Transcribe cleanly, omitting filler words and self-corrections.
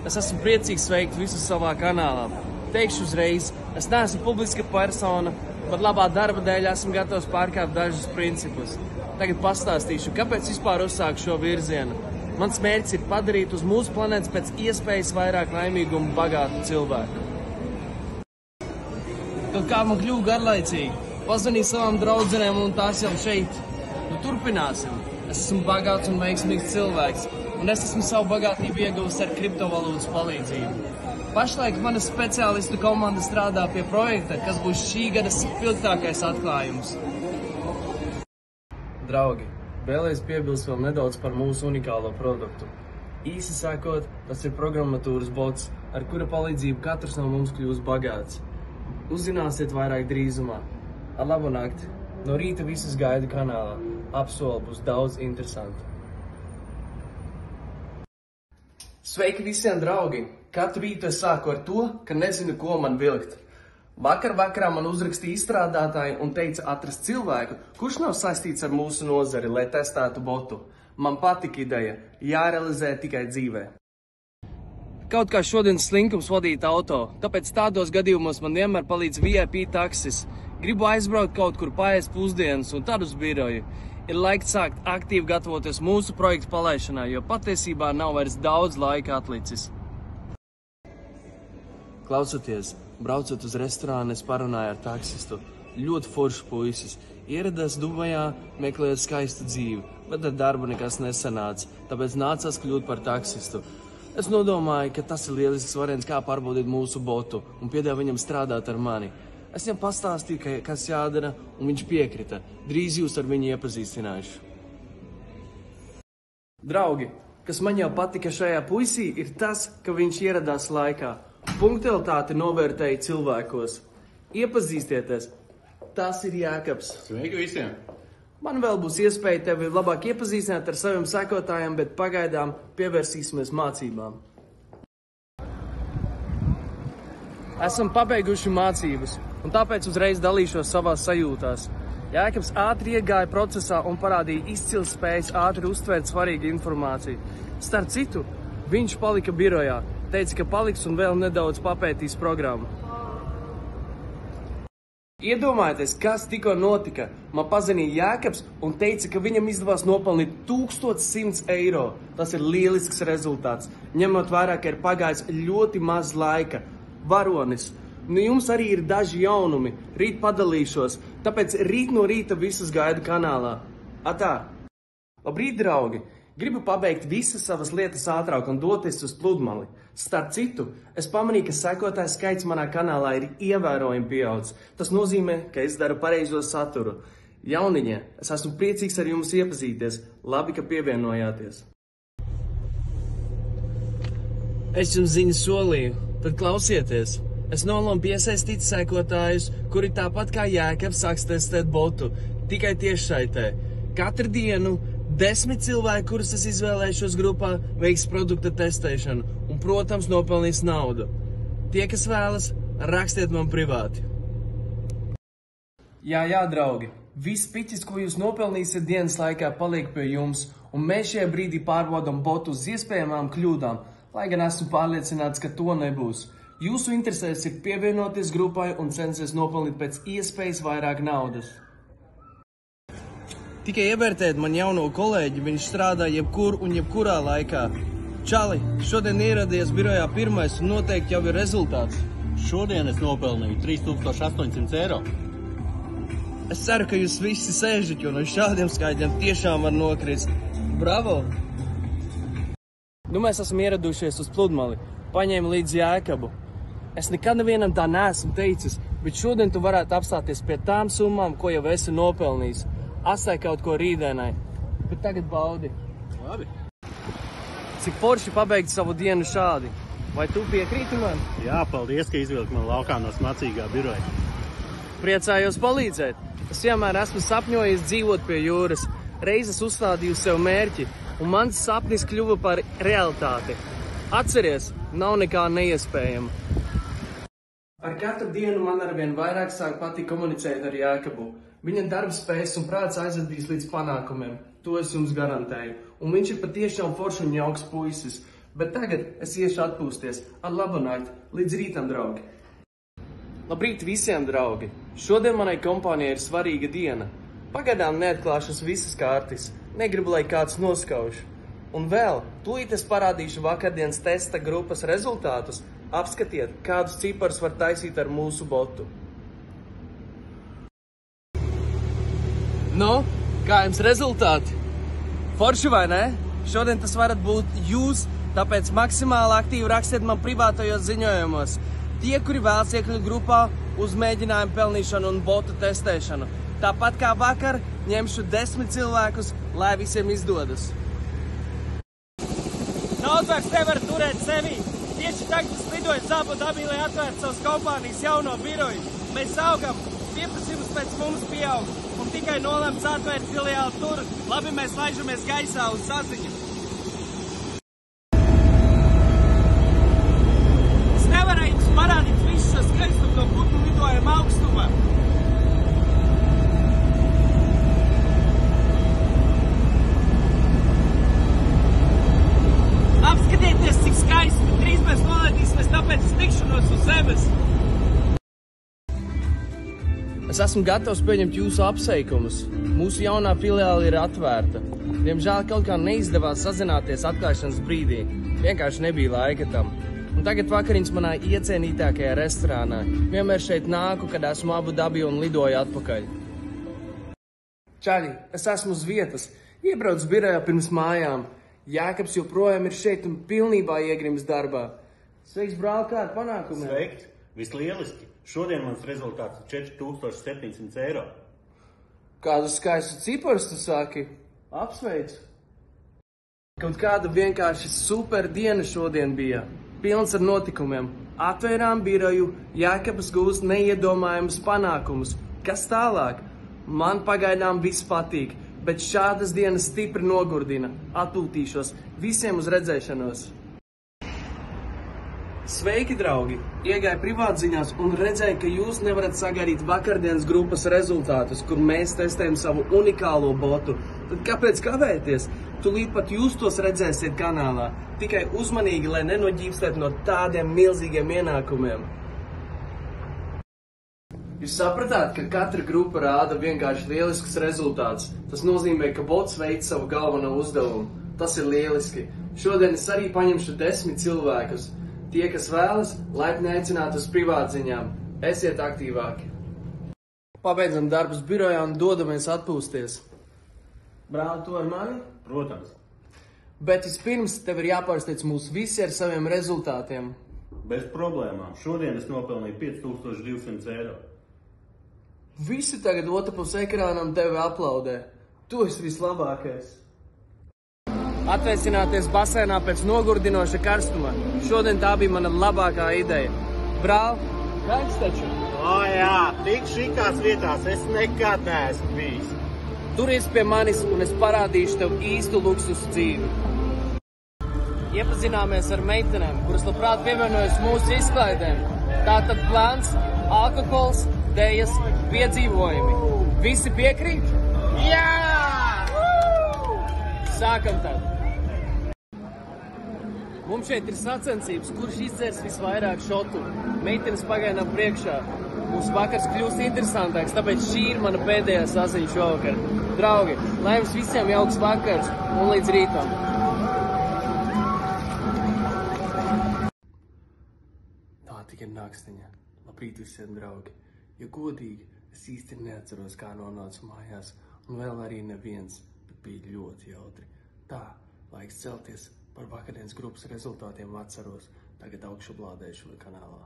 Es esmu priecīgs sveikt visus savā kanālā. Teikšu uzreiz, es neesmu publiska persona, bet labā darba dēļ esmu gatavs pārkāpt dažus principus. Tagad pastāstīšu, kāpēc vispār uzsāku šo virzienu. Mans mērķis ir padarīt uz mūsu planētas pēc iespējas vairāk laimīgu un bagātu cilvēku. Tad kā man kļuva garlaicīgi, pazvanīju savām draudzenēm un tās jau šeit. Nu turpināsim. Es esmu bagāts un veiksmīgs cilvēks, un es esmu savu bagātību ieguvis ar kriptovalūtas palīdzību. Pašlaik manas speciālistu komanda strādā pie projekta, kas būs šī gada spilgtākais atklājums. Draugi, vēlēs piebilst vēl nedaudz par mūsu unikālo produktu. Īsi sakot, tas ir programmatūras bots, ar kura palīdzību katrs no mums kļūs bagāts. Uzzināsiet vairāk drīzumā. Ar labu nakti! No rīta visus gaidu kanālā. Apsolu būs daudz interesantu. Sveiki visiem, draugi! Katru rītu es sāku ar to, ka nezinu, ko man vilkt. Vakarā man uzrakstīja izstrādātāji un teica atrast cilvēku, kurš nav saistīts ar mūsu nozari, lai testētu botu. Man patika ideja, jārealizē tikai dzīvē. Kaut kā šodien slinkums vadīt auto, tāpēc tādos gadījumos man vienmēr palīdz VIP taksis. Gribu aizbraukt kaut kur paēst pusdienas un tad uz biroju. Ir laiks sākt aktīvi gatavoties mūsu projektu palaišanai, jo patiesībā nav vairs daudz laika atlicis. Klausoties, braucot uz restorānu, es parunāju ar taksistu. Ļoti foršs puisis. Ieradās Dubajā, meklējot skaistu dzīvi, bet ar darbu nekas nesanāca, tāpēc nācās kļūt par taksistu. Es nodomāju, ka tas ir lielisks variants, kā pārbaudīt mūsu botu un piedāvāju viņam strādāt ar mani. Es viņam pastāstīju, kas jādara, un viņš piekrita. Drīz jūs ar viņu iepazīstināšu. Draugi, kas man jau patika šajā puisī, ir tas, ka viņš ieradās laikā. Punktualitāti novērtēja cilvēkos. Iepazīstieties, tas ir Jākabs. Sveiki visiem! Man vēl būs iespēja tevi labāk iepazīstināt ar saviem sekotājiem, bet pagaidām pievērsīsimies mācībām. Esam pabeiguši mācības, un tāpēc uzreiz dalīšos savās sajūtās. Jākabs ātri iegāja procesā un parādīja izcils spējas ātri uztvērt svarīgu informāciju. Starp citu, viņš palika birojā, teica, ka paliks un vēl nedaudz papētīs programmu. Iedomājieties, kas tikko notika. Man pazvanīja Jākabs un teica, ka viņam izdevās nopelnīt 1100 eiro. Tas ir lielisks rezultāts, ņemot vērā, ka ir pagājis ļoti maz laika. Varonis, nu jums arī ir daži jaunumi, rīt padalīšos, tāpēc rīt no rīta visus gaidu kanālā. Atā! Labrīt, draugi! Gribu pabeigt visas savas lietas ātrāk un doties uz pludmali. Starp citu, es pamanīju, ka sekotāju skaits manā kanālā ir ievērojami pieaudzis. Tas nozīmē, ka es daru pareizo saturu. Jauniņie, es esmu priecīgs ar jums iepazīties. Labi, ka pievienojāties. Es jums ziņu solīju, tad klausieties. Es nolēmu piesaistīt sekotājus, kuri tāpat kā Jākabs sāks testēt botu, tikai tiešsaitē. Katru dienu 10 cilvēki, kurus es izvēlēšos grupā, veiks produkta testēšanu un, protams, nopelnīs naudu. Tie, kas vēlas, rakstiet man privāti. Jā, draugi, viss piķis, ko jūs nopelnīsiet dienas laikā, paliek pie jums, un mēs šajā brīdī pārbaudam botu uz iespējamām kļūdām, lai gan esmu pārliecināts, ka to nebūs. Jūsu interesēs ir pievienoties grupai un censties nopelnīt pēc iespējas vairāk naudas. Tikai ievērtēt man jauno kolēģi, viņš strādā jebkur un jebkurā laikā. Čali, šodien ieradies birojā pirmais un noteikti jau ir rezultāts. Šodien es nopelnīju 3800 eiro. Es ceru, ka jūs visi sēžat, jo no šādiem skaitļiem tiešām var nokrist. Bravo! Nu mēs esam ieradušies uz pludmali. Paņēmu līdzi Jākabu. Es nekad nevienam tā neesmu teicis, bet šodien tu varētu apstāties pie tām summām, ko jau esi nopelnījis. Atstāj kaut ko rītdienai, bet tagad baudi. Labi. Cik forši pabeigt savu dienu šādi. Vai tu piekrīti man? Jā, paldies, ka izvilki man laukā no smacīgā biroja. Priecājos palīdzēt. Es vienmēr esmu sapņojis dzīvot pie jūras. Reizes uzstādīju sev mērķi, un mans sapnis kļuva par realitāti. Atceries, nav nekā neiespējama. Ar katru dienu man arvien vairāk sāk patikt komunicēt ar Jākabu. Viņa darbspējas un prāts aizvedīs līdz panākumiem. To es jums garantēju. Un viņš ir patiešām foršs un jauks puisis. Bet tagad es iešu atpūsties. Ar labu nakti. Līdz rītam, draugi. Labrīt visiem, draugi. Šodien manai kompānijai ir svarīga diena. Pagaidām neatklāšas visas kārtas. Negribu, lai kāds noskauž. Un vēl, tūlīt es parādīšu vakardienas testa grupas rezultātus. Apskatiet, kādus ciparus var taisīt ar mūsu botu. Nu, kā jums rezultāti? Forši vai ne? Šodien tas varat būt jūs, tāpēc maksimāli aktīvi rakstiet man privātajos ziņojumos. Tie, kuri vēlas iekļūt grupā uz mēģinājumu pelnīšanu un botu testēšanu. Tāpat kā vakar, ņemšu 10 cilvēkus, lai visiem izdodas. Daudz vairs nevar turēt sevi. Tieši tagad es lidoju uz Abu Dabī, lai atvērtu savas kompānijas jauno biroju. Mēs augam, pieprasījums pēc mums pieaug, un tikai nolemts atvērt filiāli tur. Labi, mēs laižamies gaisā uz saziņu. Es nevarēju jums parādīt visu šo skaistumu no putnu lidojuma augstumā. Apskatieties, cik skaisti! Drīz mēs nolaidīsimies tāpēc uz tikšanos uz zemes. Es esmu gatavs pieņemt jūsu apsveikumus. Mūsu jaunā filiāle ir atvērta. Diemžēl kaut kā neizdevās sazināties atklāšanas brīdī. Vienkārši nebija laika tam. Un tagad vakariņas manā iecienītākajā restorānā. Vienmēr šeit nāku, kad esmu Abu Dabī un lidoju atpakaļ. Čaļi, es esmu uz vietas. Iebraucu birojā pirms mājām. Jākaps joprojām ir šeit un pilnībā iegrims darbā. Sveiks, brāl, kā ar panākumiem? Sveiks, vislieliski. Šodien mans rezultāts ir 4700 eiro. Kādu skaistu ciparus tu saki? Apsveicu. Kaut kāda vienkārši super diena šodien bija. Pilns ar notikumiem. Atvērām biroju, Jākaps gūst neiedomājumus panākumus. Kas tālāk? Man pagaidām viss patīk. Bet šādas dienas stipri nogurdina. Atpūtīšos. Visiem uz redzēšanos. Sveiki, draugi! Iegāju privātziņās un redzēju, ka jūs nevarat sagaidīt vakardienas grupas rezultātus, kur mēs testējam savu unikālo botu. Tad kāpēc kavēties? Tūlīt pat jūs tos redzēsiet kanālā. Tikai uzmanīgi, lai nenoģīpstēt no tādiem milzīgiem ienākumiem. Jūs sapratāt, ka katra grupa rāda vienkārši lielisks rezultāts. Tas nozīmē, ka bots veic savu galveno uzdevumu. Tas ir lieliski. Šodien es arī paņemšu 10 cilvēkus. Tie, kas vēlas, laipni aicināt uz privātziņām. Esiet aktīvāki. Pabeidzam darbus birojā un dodamies atpūsties. Brāl, tu ar mani? Protams. Bet vispirms tev ir jāpārsteidz mūs visi ar saviem rezultātiem. Bez problēmām. Šodien es nopelnīju 5200 eiro. Visi tagad otapus ekrānam tevi aplaudē. Tu esi vislabākais. Atvēsināties basēnā pēc nogurdinoša karstuma. Šodien tā bija mana labākā ideja. Brāl, kāds taču? O jā, tik šikās vietās es nekad neesmu bijis. Turies pie manis un es parādīšu tev īstu luksusu dzīvi. Iepazināmies ar meitenēm, kuras labprāt pievienojas mūsu izklaidēm. Tātad plāns, alkohols, dējas, piedzīvojumi. Visi piekrīt? Jā! Sākam tad. Mums šeit ir sacensības, kurš izdzers visvairāk šotu. Meitenes pagaidām priekšā. Mūsu vakars kļūst interesantāks, tāpēc šī ir mana pēdējā saziņa šovakar. Draugi, lai jums visiem jauks vakars un līdz rītam. Tā tikai nakstiņa. Labrīt visiem, draugi. Ja godīgi, es īsti neatceros, kā nonācu mājās, un vēl arī neviens, bet bija ļoti jautri. Tā, laiks celties. Par vakardienas grupas rezultātiem atceros. Tagad augšu blādēšu kanālā.